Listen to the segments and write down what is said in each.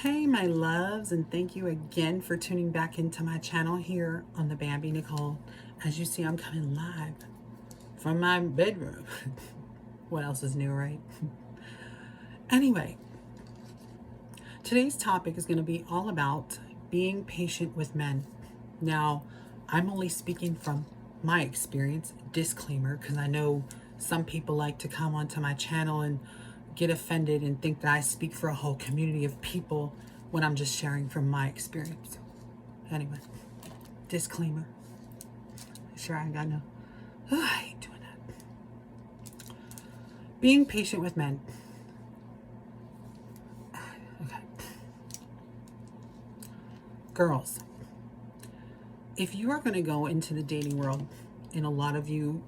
Hey, my loves, and thank you again for tuning back into my channel here on the Bambie Nicole. As you see, I'm coming live from my bedroom. What else is new, right? Anyway, today's topic is going to be all about being patient with men. Now, I'm only speaking from my experience, disclaimer, because I know some people like to come onto my channel and get offended and think that I speak for a whole community of people when I'm just sharing from my experience. Anyway, disclaimer. Sure, I ain't got no. Oh, I hate doing that. Being patient with men. Okay. Girls, if you are going to go into the dating world, and a lot of you,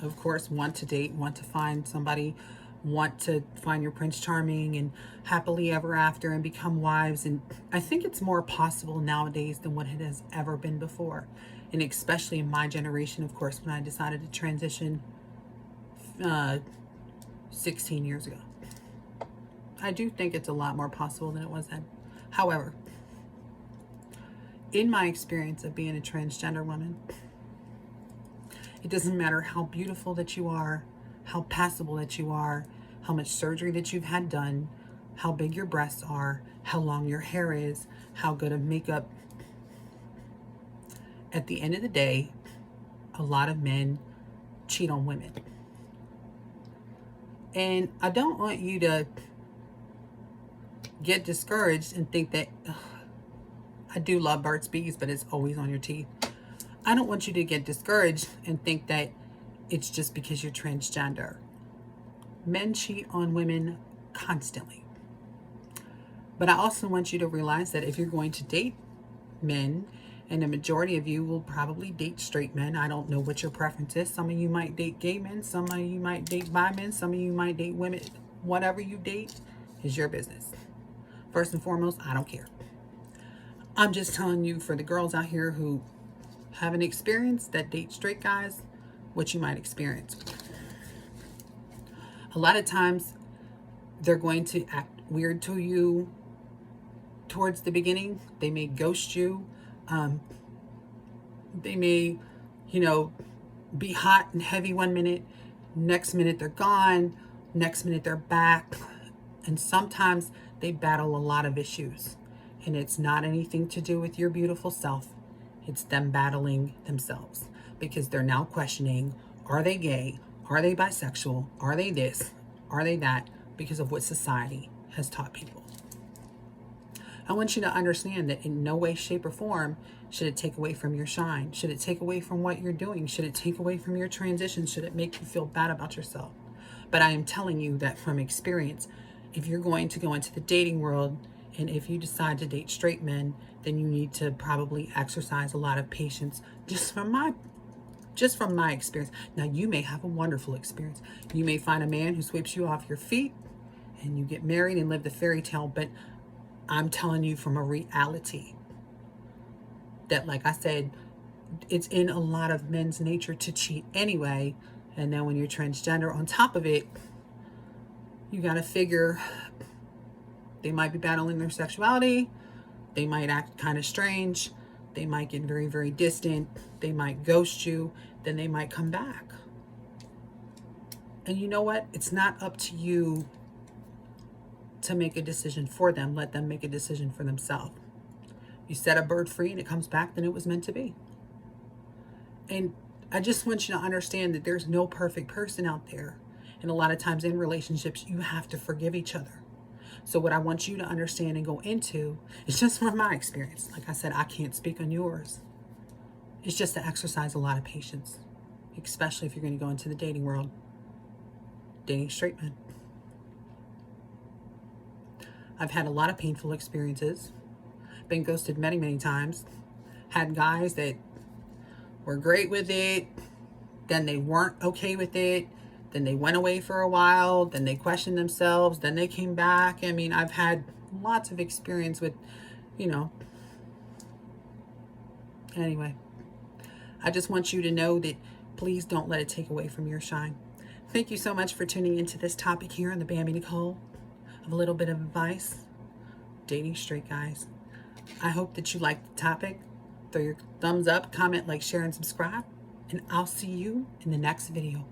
of course, want to date, want to find somebody, want to find your Prince Charming and happily ever after and become wives. And I think it's more possible nowadays than what it has ever been before. And especially in my generation, of course, when I decided to transition 16 years ago. I do think it's a lot more possible than it was then. However, in my experience of being a transgender woman, it doesn't matter how beautiful that you are, how passable that you are, how much surgery that you've had done, how big your breasts are, how long your hair is, how good of makeup. At the end of the day, a lot of men cheat on women. And I don't want you to get discouraged and think that, I do love Burt's Bees, but it's always on your teeth. I don't want you to get discouraged and think that it's just because you're transgender. Men cheat on women constantly. But I also want you to realize that if you're going to date men, and the majority of you will probably date straight men. I don't know what your preference is. Some of you might date gay men. Some of you might date bi men. Some of you might date women. Whatever you date is your business. First and foremost, I don't care. I'm just telling you, for the girls out here who haven't experienced that date straight guys, what you might experience. A lot of times they're going to act weird to you towards the beginning. They may ghost you. They may, be hot and heavy one minute. Next minute they're gone. Next minute they're back. And sometimes they battle a lot of issues. And it's not anything to do with your beautiful self. It's them battling themselves, because they're now questioning, are they gay? Are they bisexual? Are they this? Are they that? Because of what society has taught people. I want you to understand that in no way, shape, or form should it take away from your shine. Should it take away from what you're doing? Should it take away from your transition? Should it make you feel bad about yourself? But I am telling you that from experience, if you're going to go into the dating world, and if you decide to date straight men, then you need to probably exercise a lot of patience, just from my experience. Now, you may have a wonderful experience. You may find a man who sweeps you off your feet and you get married and live the fairy tale. But I'm telling you from a reality that, like I said, it's in a lot of men's nature to cheat anyway. And then when you're transgender on top of it, you got to figure they might be battling their sexuality. They might act kind of strange. They might get very, very distant. They might ghost you. Then they might come back. And you know what? It's not up to you to make a decision for them. Let them make a decision for themselves. You set a bird free and it comes back, then it was meant to be. And I just want you to understand that there's no perfect person out there. And a lot of times in relationships, you have to forgive each other. So what I want you to understand and go into is just from my experience. Like I said, I can't speak on yours. It's just to exercise a lot of patience, especially if you're going to go into the dating world, dating straight men. I've had a lot of painful experiences, been ghosted many, many times, had guys that were great with it, then they weren't okay with it, then they went away for a while, then they questioned themselves, then they came back. I mean, I've had lots of experience with, anyway. I just want you to know that please don't let it take away from your shine. Thank you so much for tuning into this topic here on the Bambie Nicole, of a little bit of advice dating straight guys. I hope that you liked the topic. Throw your thumbs up, comment, like, share, and subscribe. And I'll see you in the next video.